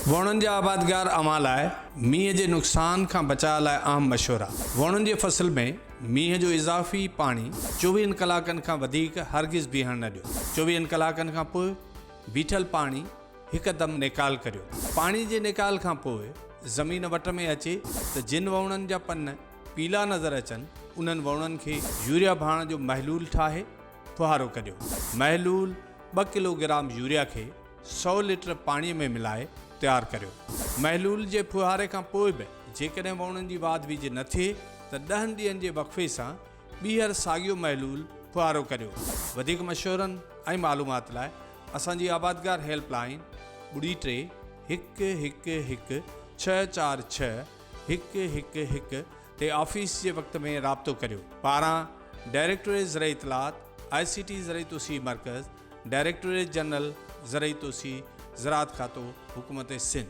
वणनि जा आबादगार अवां लाइ मींहं जे नुक़सान खां बचाव लाइ अहम मशवरा। वणनि जी फसल में मींहं जो इज़ाफ़ी पाणी 24 कलाकनि खां वधीक हरगिज़ बीहण न ॾियो। 24 कलाकनि खां पोइ बीठल पाणी हिकदमि निकाल करियो। पाणी जे निकाल खां पोइ ज़मीन वट में अचे त जिन वणनि जा पन पीला नज़र अचनि उन्हनि वणनि खे यूरिया भाण जो महलूल ठाहे फुहारो करियो। महलूल 2 किलोग्राम यूरिया खे 100 लीटर पाणीअ में मिलाए तैयार करियो। महलूल जे फुहारे खां पोइ बि जेकॾहिं वणनि जी वाध विझ न थिए त 10 ॾींहंनि जे वक़फ़े सां ॿीहर साॻियो महलूल फुहारो करियो। वधीक मशवरनि ऐं मालूमात लाइ असांजी आबादगार हेल्पलाइन ॿुड़ी-टे-हिकु-हिकु-हिकु-646-111 ते ऑफिस जे वक़्त में राब्तो करियो। पारां डायरेक्टोरेट ज़राई इत्तलात, ICT ज़राई तोसी मर्कज़, डायरेक्टोरेट जनरल ज़राई तोसी ज़राअत खातो, हुकूमत सिंध।